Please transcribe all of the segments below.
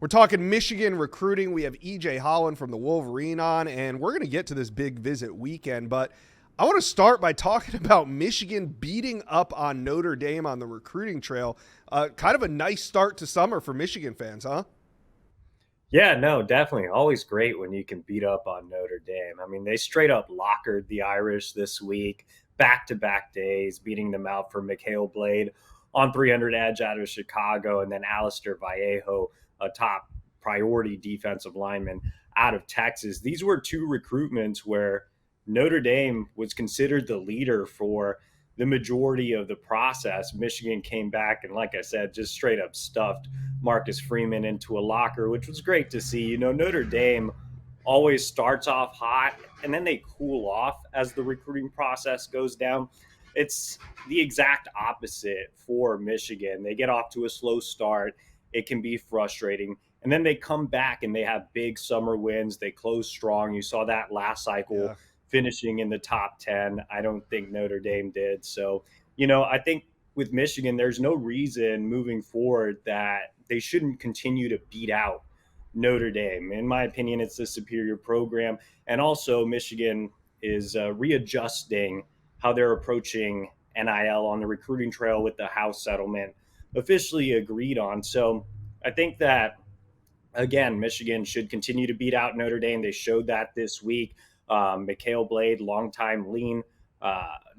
We're talking Michigan recruiting. We have EJ Holland from the Wolverine on, and we're going to get to this big visit weekend. But I want to start by talking about Michigan beating up on Notre Dame on the recruiting trail. Kind of a nice start to summer for Michigan fans, huh? Yeah, no, definitely. Always great when you can beat up on Notre Dame. I mean, they straight up lockered the Irish this week, back to back days, beating them out for Mikhail Blade on 300 edge out of Chicago, and then Alistair Vallejo, a top priority defensive lineman out of Texas. These were two recruitments where Notre Dame was considered the leader for the majority of the process. Michigan came back and, like I said, just straight up stuffed Marcus Freeman into a locker, which was great to see. You know, Notre Dame always starts off hot and then they cool off as the recruiting process goes down. It's the exact opposite for Michigan. They get off to a slow start. It can be frustrating. And then they come back and they have big summer wins. They close strong. You saw that last cycle Yeah. finishing in the top 10. I don't think Notre Dame did. So, you know, I think with Michigan, there's no reason moving forward that they shouldn't continue to beat out Notre Dame. In my opinion, it's the superior program. And also, Michigan is readjusting how they're approaching NIL on the recruiting trail with the House settlement officially agreed on. So I think that, again, Michigan should continue to beat out Notre Dame. They showed that this week. Mikhail Blade, longtime lean.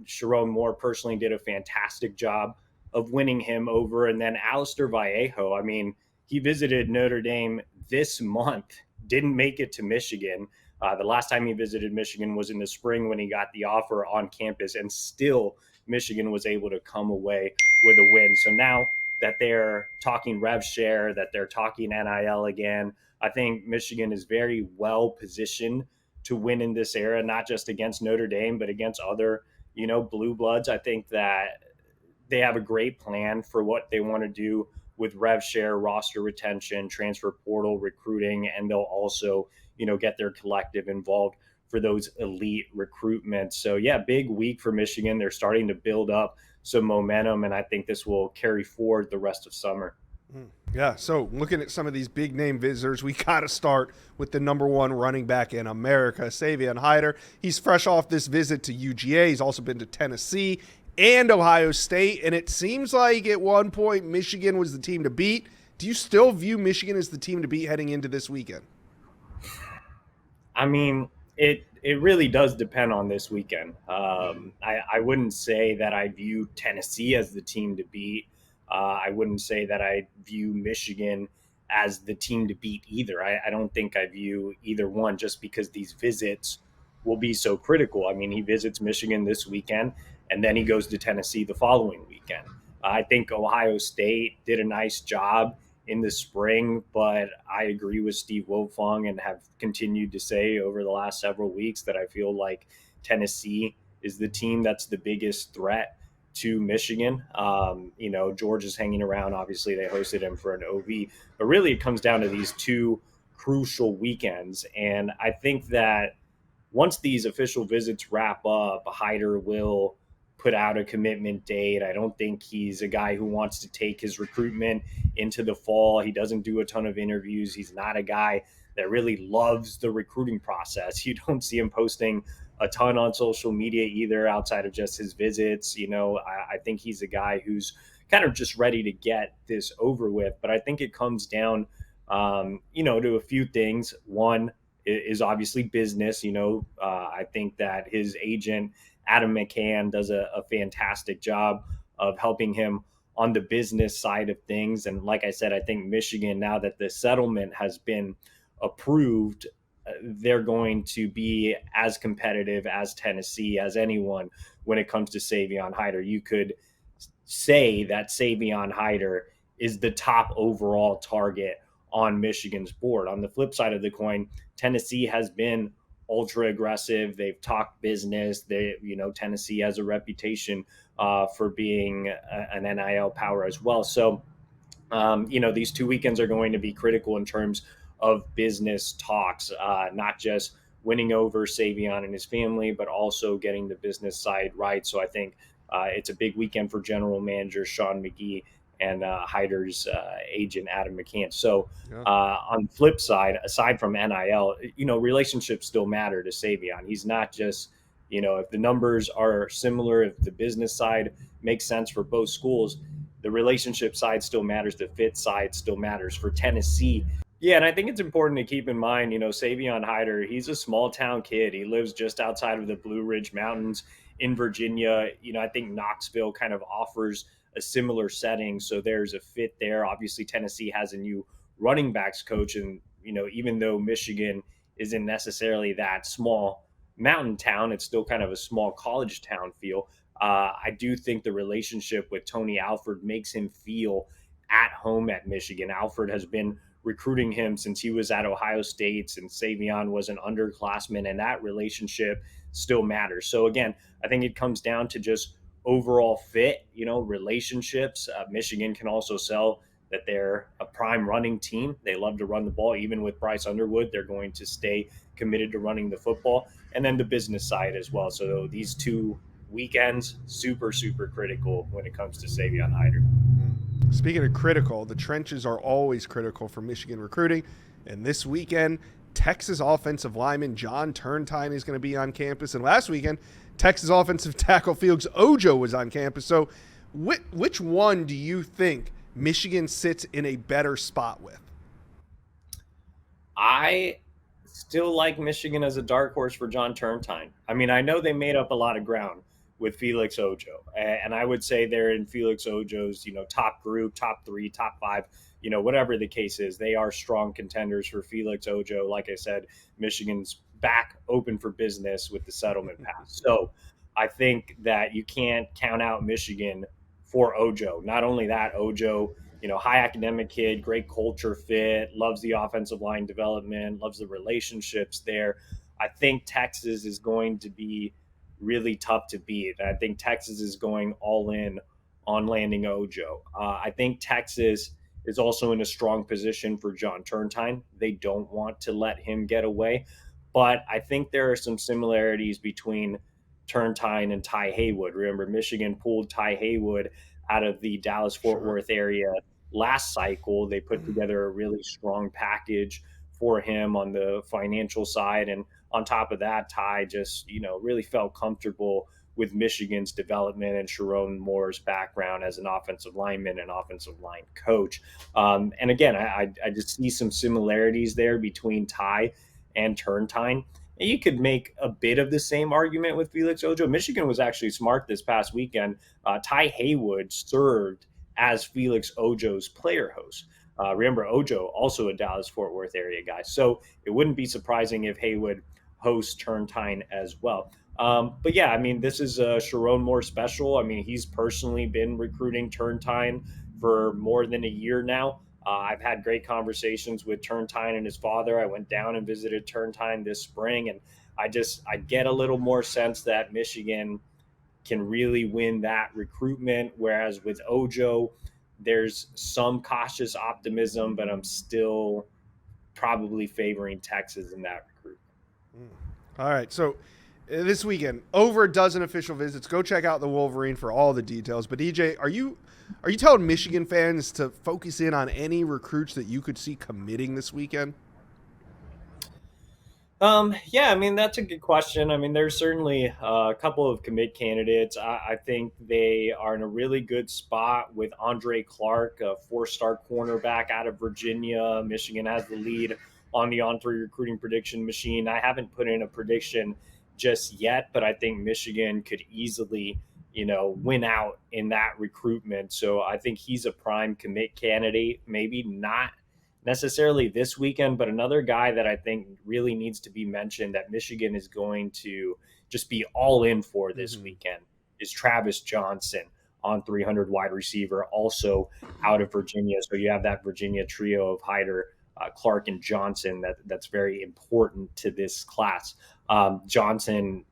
Sharon Moore personally did a fantastic job of winning him over. And then Alistair Vallejo, I mean, he visited Notre Dame this month, didn't make it to Michigan. The last time he visited Michigan was in the spring when he got the offer on campus, and still Michigan was able to come away with a win. So now that they're talking rev share, that they're talking NIL again, I think Michigan is very well positioned to win in this era, not just against Notre Dame, but against other, blue bloods. I think that they have a great plan for what they want to do with rev share, roster retention, transfer portal, recruiting, and they'll also, get their collective involved for those elite recruitments. So yeah, big week for Michigan. They're starting to build up some momentum, and I think this will carry forward the rest of summer. Yeah, so looking at some of these big name visitors, we got to start with the number one running back in America, Savion Hyder. He's fresh off this visit to UGA. He's also been to Tennessee and Ohio State, and it seems like at one point Michigan was the team to beat. Do you still view Michigan as the team to beat heading into this weekend? I mean, it really does depend on this weekend. I wouldn't say that I view Tennessee as the team to beat. I wouldn't say that I view Michigan as the team to beat either. I don't think I view either one, just because these visits will be so critical. I mean, he visits Michigan this weekend and then he goes to Tennessee the following weekend. I think Ohio State did a nice job in the spring, but I agree with Steve Wiltfong and have continued to say over the last several weeks that I feel like Tennessee is the team that's the biggest threat to Michigan. Georgia's hanging around. Obviously, they hosted him for an OV, but really it comes down to these two crucial weekends. And I think that once these official visits wrap up, Hyder will put out a commitment date. I don't think he's a guy who wants to take his recruitment into the fall. He doesn't do a ton of interviews. He's not a guy that really loves the recruiting process. You don't see him posting a ton on social media either, outside of just his visits. I think he's a guy who's kind of just ready to get this over with. But I think it comes down, to a few things. One is obviously business. I think that his agent, Adam McCann, does a fantastic job of helping him on the business side of things. And like I said, I think Michigan, now that the settlement has been approved, they're going to be as competitive as Tennessee, as anyone, when it comes to Savion Hyder. You could say that Savion Hyder is the top overall target on Michigan's board. On the flip side of the coin, Tennessee has been ultra aggressive. They've talked business. Tennessee has a reputation for being an NIL power as well. So, these two weekends are going to be critical in terms of business talks, not just winning over Savion and his family, but also getting the business side right. So I think it's a big weekend for General Manager Sean McGee and Hyder's agent Adam McCann. So Yeah. on the flip side, aside from NIL, relationships still matter to Savion. He's not just, if the numbers are similar, if the business side makes sense for both schools, the relationship side still matters. The fit side still matters for Tennessee. Yeah, and I think it's important to keep in mind, Savion Hyder, he's a small town kid. He lives just outside of the Blue Ridge Mountains in Virginia. I think Knoxville kind of offers a similar setting, so there's a fit there. Obviously, Tennessee has a new running backs coach, and even though Michigan isn't necessarily that small mountain town, it's still kind of a small college town feel. I do think the relationship with Tony Alford makes him feel at home at Michigan. Alford has been recruiting him since he was at Ohio State, and Savion was an underclassman, and that relationship still matters. So again, I think it comes down to just overall fit, relationships. Michigan can also sell that they're a prime running team. They love to run the ball. Even with Bryce Underwood, they're going to stay committed to running the football. And then the business side as well. So these two weekends, super, super critical when it comes to Savion Hyder. Speaking of critical, the trenches are always critical for Michigan recruiting. And this weekend, Texas offensive lineman John Turntine is going to be on campus. And last weekend, Texas offensive tackle Felix Ojo was on campus. So which one do you think Michigan sits in a better spot with? I still like Michigan as a dark horse for John Turntine. I mean, I know they made up a lot of ground with Felix Ojo, and I would say they're in Felix Ojo's, top group, top three, top five, whatever the case is. They are strong contenders for Felix Ojo. Like I said, Michigan's back open for business with the settlement pass. So I think that you can't count out Michigan for Ojo. Not only that, Ojo, high academic kid, great culture fit, loves the offensive line development, loves the relationships there. I think Texas is going to be really tough to beat. I think Texas is going all in on landing Ojo. I think Texas is also in a strong position for John Turntine. They don't want to let him get away. But I think there are some similarities between Turntine and Ty Haywood. Remember, Michigan pulled Ty Haywood out of the Dallas Fort Sure. Worth area last cycle. They put together a really strong package for him on the financial side. And on top of that, Ty just, really felt comfortable with Michigan's development and Sharon Moore's background as an offensive lineman and offensive line coach. And again, I just see some similarities there between Ty and Turntine. And you could make a bit of the same argument with Felix Ojo. Michigan was actually smart this past weekend. Ty Haywood served as Felix Ojo's player host. Remember, Ojo, also a Dallas Fort Worth area guy. So it wouldn't be surprising if Haywood hosts Turntine as well. But yeah, I mean, this is a Sharon Moore special. I mean, he's personally been recruiting Turntine for more than a year now. I've had great conversations with Turntine and his father. I went down and visited Turntine this spring, and I get a little more sense that Michigan can really win that recruitment. Whereas with Ojo, there's some cautious optimism, but I'm still probably favoring Texas in that recruitment. All right, so this weekend, over a dozen official visits. Go check out the Wolverine for all the details. But EJ, are you telling Michigan fans to focus in on any recruits that you could see committing this weekend? Yeah, I mean, that's a good question. I mean, there's certainly a couple of commit candidates. I think they are in a really good spot with Andre Clark, a four-star cornerback out of Virginia. Michigan has the lead on the On3 recruiting prediction machine. I haven't put in a prediction just yet, but I think Michigan could easily, win out in that recruitment. So I think he's a prime commit candidate. Maybe not necessarily this weekend, but another guy that I think really needs to be mentioned that Michigan is going to just be all in for this weekend is Travis Johnson on 300 wide receiver, also out of Virginia. So you have that Virginia trio of Hyder, Clark, and Johnson that's very important to this class. Johnson,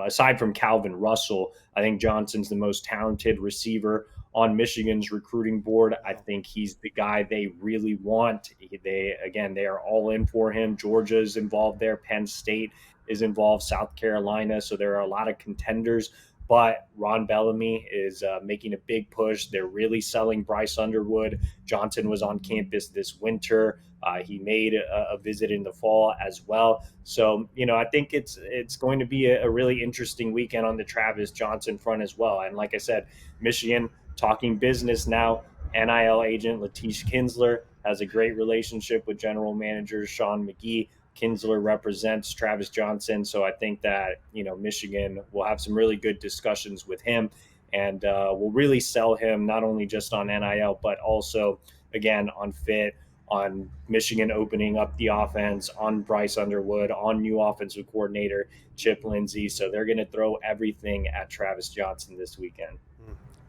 aside from Calvin Russell, I think Johnson's the most talented receiver on Michigan's recruiting board. I think he's the guy they really want. They are all in for him. Georgia's involved there. Penn State is involved. South Carolina. So there are a lot of contenders. But Ron Bellamy is making a big push. They're really selling Bryce Underwood. Johnson was on campus this winter. He made a visit in the fall as well. So, I think it's going to be a really interesting weekend on the Travis Johnson front as well. And like I said, Michigan talking business now. NIL agent Latish Kinsler has a great relationship with general manager Sean McGee. Kinsler represents Travis Johnson, so I think that Michigan will have some really good discussions with him, and will really sell him not only just on NIL but also again on fit, on Michigan opening up the offense, on Bryce Underwood, on new offensive coordinator Chip Lindsey. So they're going to throw everything at Travis Johnson this weekend.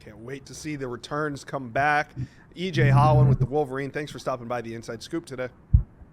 Can't wait to see the returns come back. EJ Holland with the Wolverine. Thanks for stopping by the Inside Scoop today.